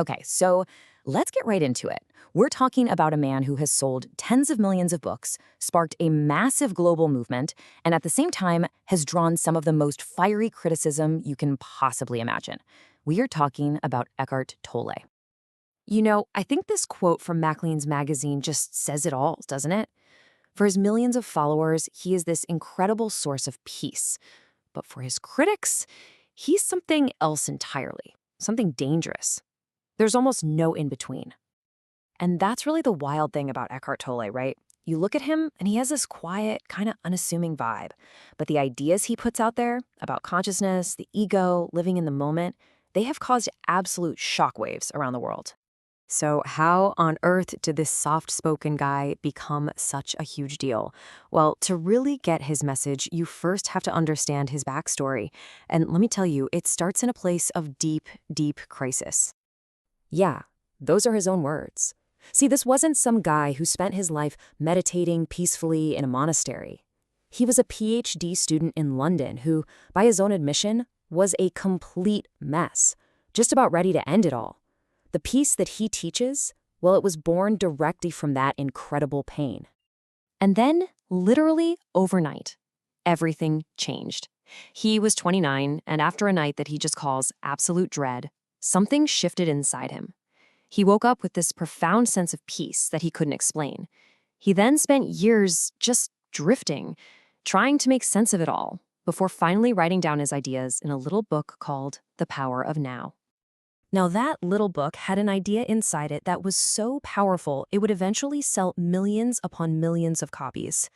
Okay, so let's get right into it. We're talking about a man who has sold tens of millions of books, sparked a massive global movement, and at the same time has drawn some of the most fiery criticism you can possibly imagine. We are talking about Eckhart Tolle. I think this quote from Maclean's magazine just says it all, doesn't it? For his millions of followers, he is this incredible source of peace. But for his critics, he's something else entirely, something dangerous. There's almost no in-between. And that's really the wild thing about Eckhart Tolle, right? You look at him, and he has this quiet, kind of unassuming vibe. But the ideas he puts out there about consciousness, the ego, living in the moment, they have caused absolute shockwaves around the world. So how on earth did this soft-spoken guy become such a huge deal? Well, to really get his message, you first have to understand his backstory. And let me tell you, it starts in a place of deep, deep crisis. Yeah, those are his own words. See, this wasn't some guy who spent his life meditating peacefully in a monastery. He was a PhD student in London who, by his own admission, was a complete mess, just about ready to end it all. The peace that he teaches, well, it was born directly from that incredible pain. And then, literally overnight, everything changed. He was 29, and after a night that he just calls absolute dread, something shifted inside him. He woke up with this profound sense of peace that he couldn't explain. He then spent years just drifting, trying to make sense of it all, before finally writing down his ideas in a little book called The Power of Now. Now, that little book had an idea inside it that was so powerful, it would eventually sell millions upon millions of copies.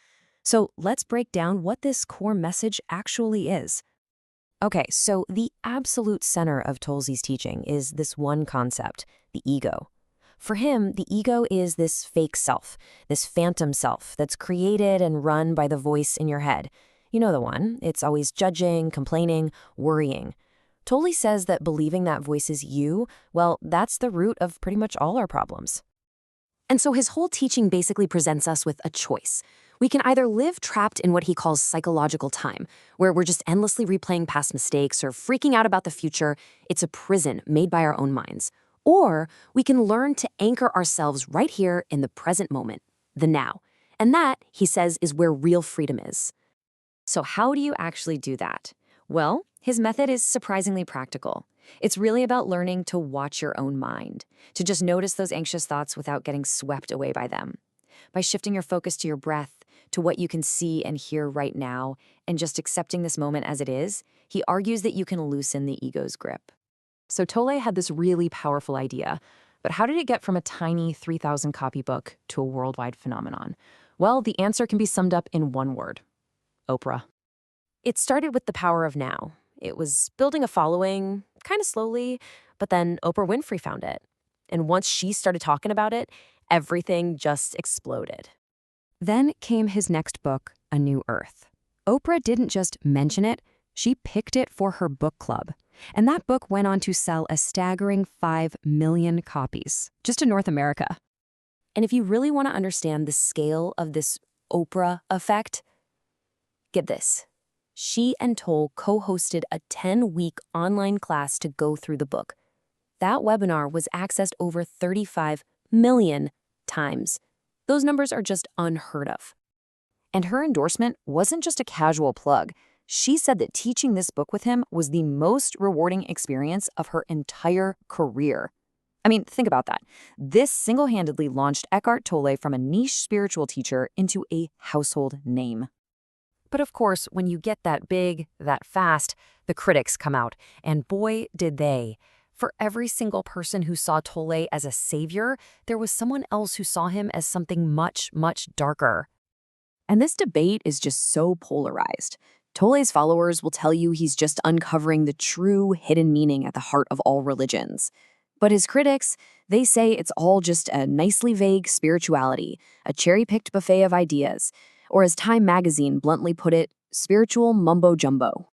So let's break down what this core message actually is. Okay, so the absolute center of Tolle's teaching is this one concept, the ego. For him, the ego is this fake self, this phantom self that's created and run by the voice in your head. You know the one. It's always judging, complaining, worrying. Tolle says that believing that voice is you, well, that's the root of pretty much all our problems. And so his whole teaching basically presents us with a choice. We can either live trapped in what he calls psychological time, where we're just endlessly replaying past mistakes or freaking out about the future. It's a prison made by our own minds. Or we can learn to anchor ourselves right here in the present moment, the now. And that, he says, is where real freedom is. So how do you actually do that? Well, his method is surprisingly practical. It's really about learning to watch your own mind, to just notice those anxious thoughts without getting swept away by them. By shifting your focus to your breath, to what you can see and hear right now, and just accepting this moment as it is, he argues that you can loosen the ego's grip. So Tolle had this really powerful idea, but how did it get from a tiny 3,000 copy book to a worldwide phenomenon? Well, the answer can be summed up in one word: Oprah. It started with The Power of Now. It was building a following, kind of slowly, but then Oprah Winfrey found it. And once she started talking about it, everything just exploded. Then came his next book, A New Earth. Oprah didn't just mention it, she picked it for her book club. And that book went on to sell a staggering 5 million copies, just in North America. And if you really want to understand the scale of this Oprah effect, get this. She and Tolle co-hosted a 10-week online class to go through the book. That webinar was accessed over 35 million times. Those numbers are just unheard of. And her endorsement wasn't just a casual plug. She said that teaching this book with him was the most rewarding experience of her entire career. I mean, think about that. This single-handedly launched Eckhart Tolle from a niche spiritual teacher into a household name. But of course, when you get that big, that fast, the critics come out. And boy, did they. For every single person who saw Tolle as a savior, there was someone else who saw him as something much, much darker. And this debate is just so polarized. Tolle's followers will tell you he's just uncovering the true hidden meaning at the heart of all religions. But his critics, they say it's all just a nicely vague spirituality, a cherry-picked buffet of ideas, or as Time magazine bluntly put it, spiritual mumbo-jumbo.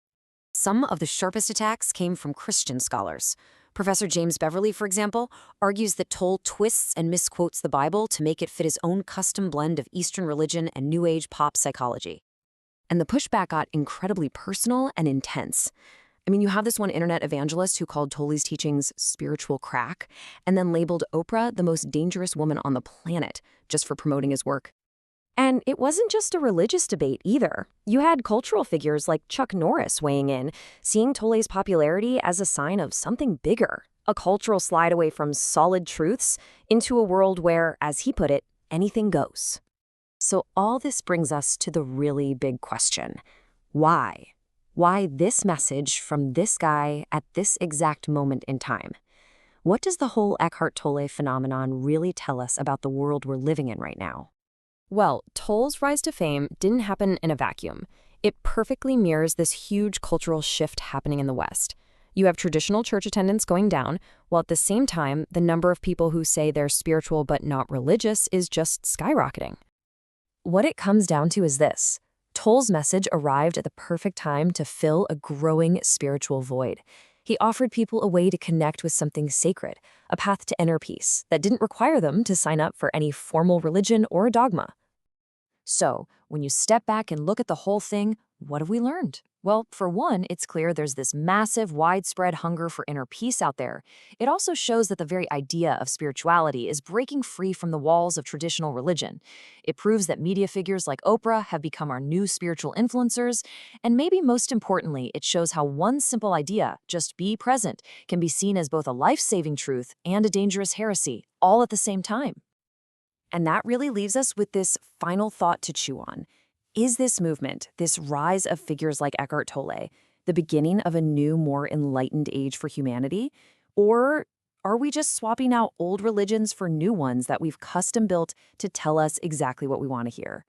Some of the sharpest attacks came from Christian scholars. Professor James Beverly, for example, argues that Tolle twists and misquotes the Bible to make it fit his own custom blend of Eastern religion and New Age pop psychology. And the pushback got incredibly personal and intense. I mean, you have this one internet evangelist who called Tolle's teachings spiritual crack, and then labeled Oprah the most dangerous woman on the planet just for promoting his work. And it wasn't just a religious debate either. You had cultural figures like Chuck Norris weighing in, seeing Tolle's popularity as a sign of something bigger, a cultural slide away from solid truths into a world where, as he put it, anything goes. So all this brings us to the really big question. Why? Why this message from this guy at this exact moment in time? What does the whole Eckhart Tolle phenomenon really tell us about the world we're living in right now? Well, Tolle's rise to fame didn't happen in a vacuum. It perfectly mirrors this huge cultural shift happening in the West. You have traditional church attendance going down, while at the same time, the number of people who say they're spiritual but not religious is just skyrocketing. What it comes down to is this. Tolle's message arrived at the perfect time to fill a growing spiritual void. He offered people a way to connect with something sacred, a path to inner peace that didn't require them to sign up for any formal religion or dogma. So, when you step back and look at the whole thing, what have we learned? Well, for one, it's clear there's this massive, widespread hunger for inner peace out there. It also shows that the very idea of spirituality is breaking free from the walls of traditional religion. It proves that media figures like Oprah have become our new spiritual influencers, and maybe most importantly, it shows how one simple idea, just be present, can be seen as both a life-saving truth and a dangerous heresy, all at the same time. And that really leaves us with this final thought to chew on. Is this movement, this rise of figures like Eckhart Tolle, the beginning of a new, more enlightened age for humanity? Or are we just swapping out old religions for new ones that we've custom built to tell us exactly what we want to hear?